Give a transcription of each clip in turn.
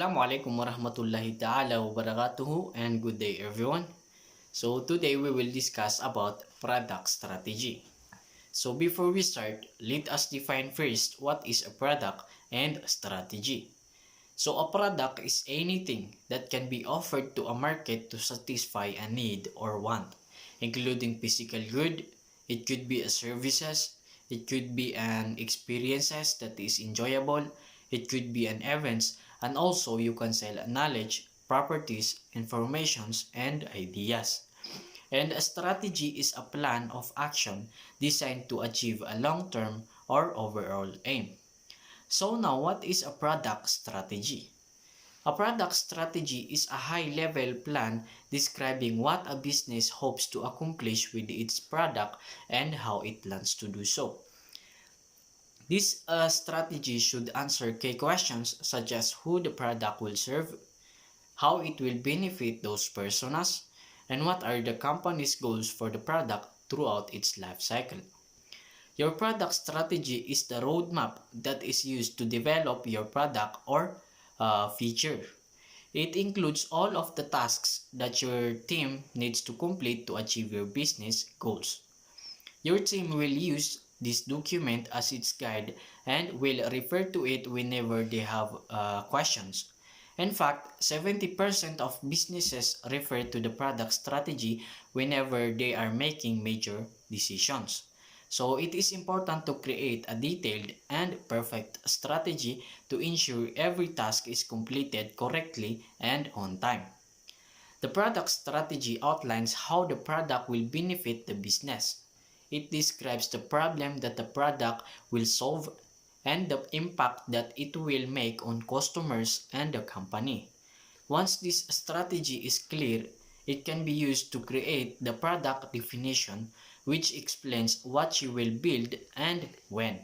Assalamualaikum warahmatullahi ta'ala wabarakatuh and good day everyone. So today we will discuss about product strategy. So before we start, let us define first what is a product and strategy. So a product is anything that can be offered to a market to satisfy a need or want, including physical good, it could be a services, it could be an experiences that is enjoyable, it could be an events, and also you can sell knowledge, properties, informations, and ideas. And a strategy is a plan of action designed to achieve a long-term or overall aim. So now what is a product strategy? A product strategy is a high-level plan describing what a business hopes to accomplish with its product and how it plans to do so. This strategy should answer key questions such as who the product will serve, how it will benefit those personas, and what are the company's goals for the product throughout its life cycle. Your product strategy is the roadmap that is used to develop your product or feature. It includes all of the tasks that your team needs to complete to achieve your business goals. Your team will use this document as its guide and will refer to it whenever they have questions. In fact, 70% of businesses refer to the product strategy whenever they are making major decisions. So it is important to create a detailed and perfect strategy to ensure every task is completed correctly and on time. The product strategy outlines how the product will benefit the business. It describes the problem that the product will solve and the impact that it will make on customers and the company. Once this strategy is clear, it can be used to create the product definition, which explains what you will build and when.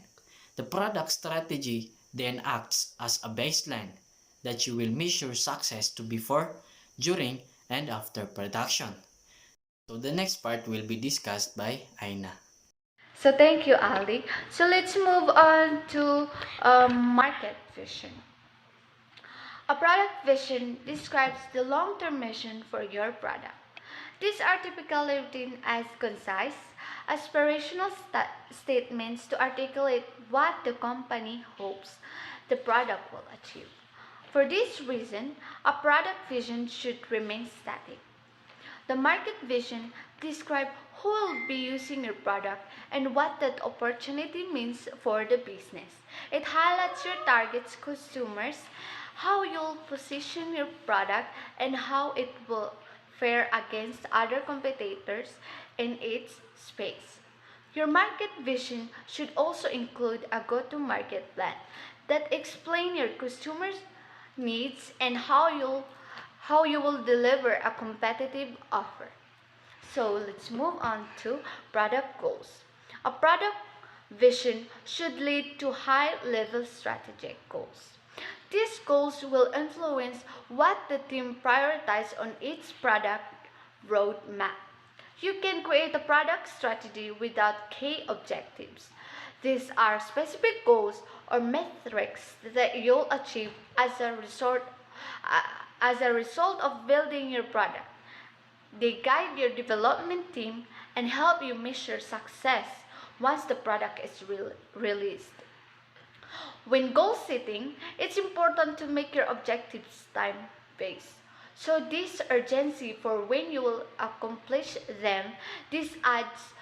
The product strategy then acts as a baseline that you will measure success to before, during, and after production. So the next part will be discussed by Aina. So thank you, Ali. So let's move on to market vision. A product vision describes the long-term mission for your product. These are typically written as concise, aspirational statements to articulate what the company hopes the product will achieve. For this reason, a product vision should remain static. The market vision describes who will be using your product and what that opportunity means for the business. It highlights your target consumers, how you'll position your product, and how it will fare against other competitors in its space. Your market vision should also include a go-to-market plan that explains your customers' needs and how you will deliver a competitive offer. So let's move on to product goals. A product vision should lead to high-level strategic goals. These goals will influence what the team prioritizes on its product roadmap. You can create a product strategy without key objectives. These are specific goals or metrics that you'll achieve uh, as a result of building your product. They guide your development team and help you measure success once the product is released. When goal setting, it's important to make your objectives time-based. So this urgency for when you will accomplish them, this adds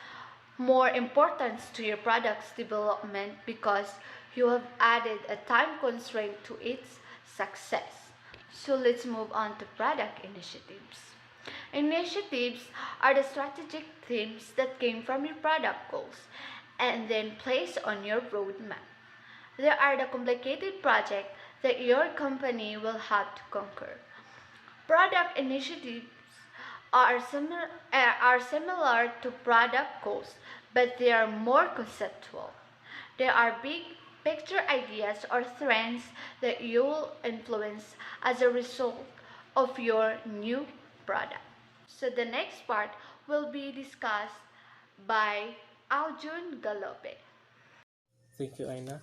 more importance to your product's development because you have added a time constraint to its success. So let's move on to product initiatives. Initiatives are the strategic themes that came from your product goals and then placed on your roadmap. They are the complicated projects that your company will have to conquer. Product initiatives are similar to product goals, but they are more conceptual. They are big picture ideas or trends that you will influence as a result of your new product. So the next part will be discussed by Aljun Galope. Thank you, Aina.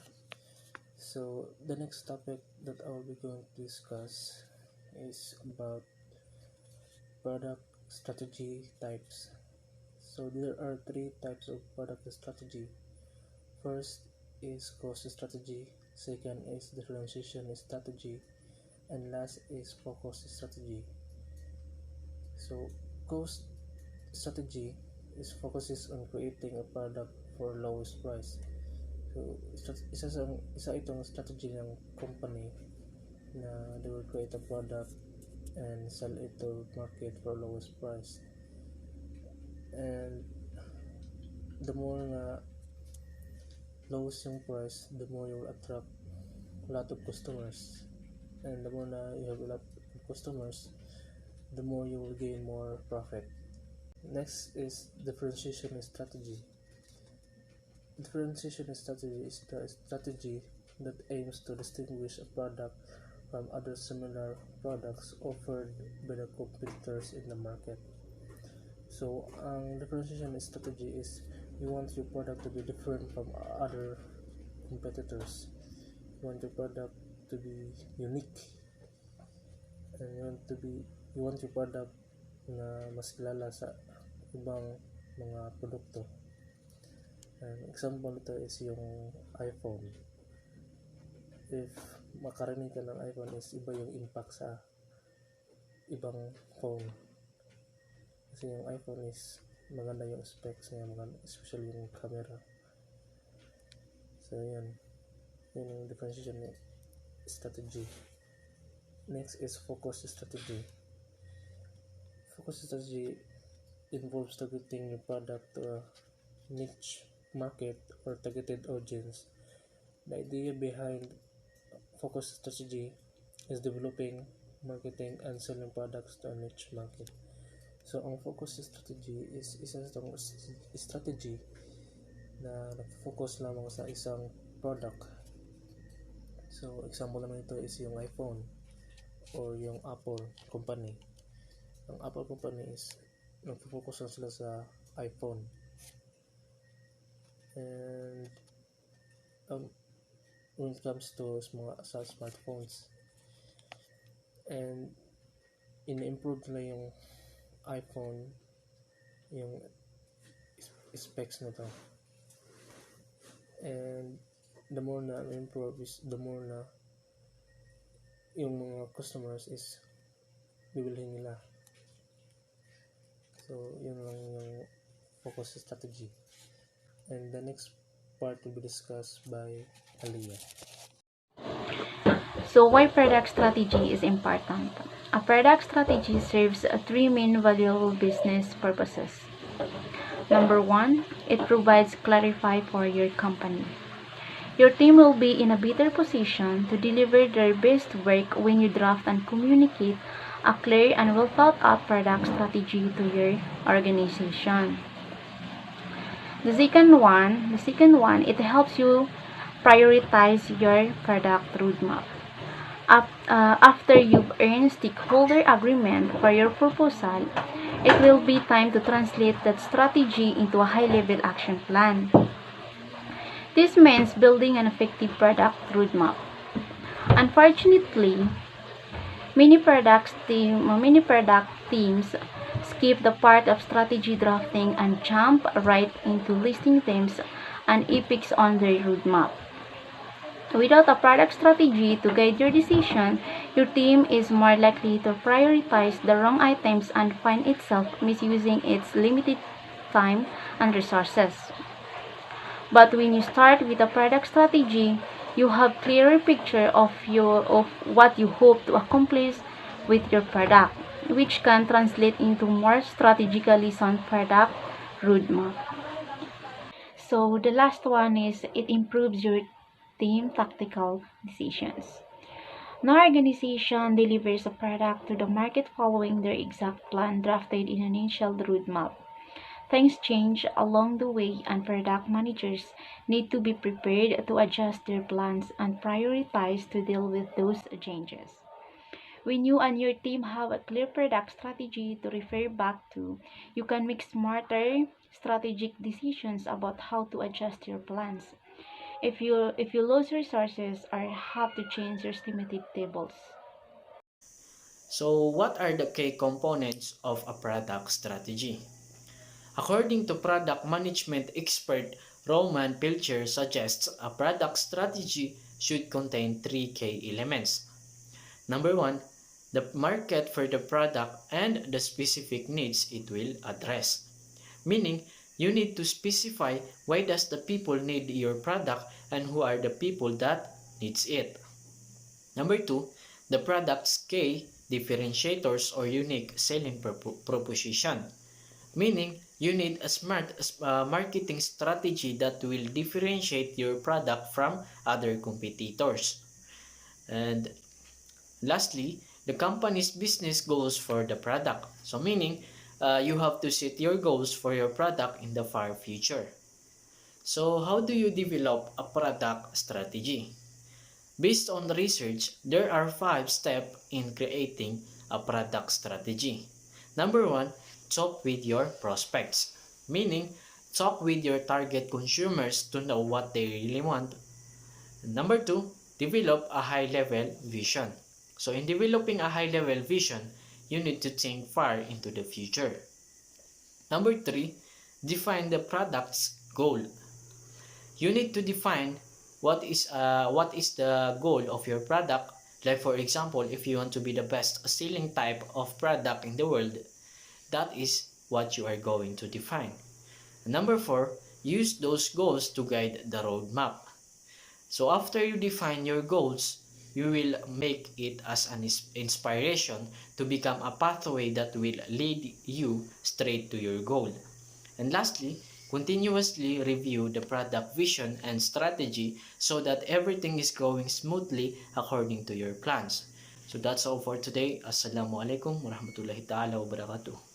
So the next topic that I will be going to discuss is about product strategy types. So there are three types of product strategy. First is cost strategy, second is differentiation strategy, and last is focus strategy. So cost strategy is focuses on creating a product for lowest price. So isa itong strategy ng company na they will create a product and sell it to market for lowest price. And the more na lowest yung price, the more you will attract a lot of customers. And the more na you have a lot of customers, the more you will gain more profit. Next is differentiation strategy. Differentiation strategy is the strategy that aims to distinguish a product from other similar products offered by the competitors in the market. So, ang differentiation strategy is you want your product to be different from other competitors. You want your product to be unique, and you want your product na mas kilala sa ibang mga produkto. An example nito is yung iPhone. If makarinig ka ng iPhone, is iba yung impact sa ibang phone. Kasi yung iPhone is maganda yung specs niya, especially yung camera. So yan yung differentiation strategy. Next is focus strategy. Focus strategy involves targeting your product to a niche market or targeted audience. The idea behind focus strategy is developing, marketing, and selling products to a niche market. So, ang focus strategy is isa itong strategy na nag-focus lamang sa isang product. So, example naman ito is yung iPhone or yung Apple company. Ang Apple company is nag-focus lang sila sa iPhone. And when it comes to sa smartphones, and in-improve nila yung iPhone, yung specs nito, and the more na improve is the more na yung mga customers is bibilhin nila. So yun lang yung focus strategy. And the next part will be discussed by Aliyah. So why product strategy is important? A product strategy serves three main valuable business purposes. Number one, it provides clarity for your company. Your team will be in a better position to deliver their best work when you draft and communicate a clear and well thought out product strategy to your organization. The second one, it helps you prioritize your product roadmap. After you've earned stakeholder agreement for your proposal, it will be time to translate that strategy into a high-level action plan. This means building an effective product roadmap. Unfortunately, many product teams skip the part of strategy drafting and jump right into listing themes and epics on their roadmap. Without a product strategy to guide your decision, your team is more likely to prioritize the wrong items and find itself misusing its limited time and resources. But when you start with a product strategy, you have clearer picture of what you hope to accomplish with your product, which can translate into more strategically sound product roadmap. So the last one is it improves your team tactical decisions. No organization delivers a product to the market following their exact plan drafted in an initial roadmap. Things change along the way, and product managers need to be prepared to adjust their plans and prioritize to deal with those changes. When you and your team have a clear product strategy to refer back to, you can make smarter strategic decisions about how to adjust your plans. If you lose resources or have to change your estimated tables. So what are the key components of a product strategy? According to product management expert Roman Pilcher suggests a product strategy should contain three key elements. Number one, the market for the product and the specific needs it will address. Meaning, you need to specify why does the people need your product and who are the people that needs it. Number two, the product's key differentiators or unique selling proposition. Meaning, you need a smart marketing strategy that will differentiate your product from other competitors. And lastly, the company's business goals for the product. So meaning, you have to set your goals for your product in the far future. So how do you develop a product strategy? Based on research, there are 5 steps in creating a product strategy. Number 1, talk with your prospects. Meaning, talk with your target consumers to know what they really want. Number 2, develop a high-level vision. So in developing a high-level vision, you need to think far into the future. Number 3, define the product's goal. You need to define what is the goal of your product. Like for example, if you want to be the best selling type of product in the world, that is what you are going to define. Number 4, use those goals to guide the roadmap. So after you define your goals, you will make it as an inspiration to become a pathway that will lead you straight to your goal. And lastly, continuously review the product vision and strategy so that everything is going smoothly according to your plans. So that's all for today. Assalamualaikum warahmatullahi ta'ala wabarakatuh.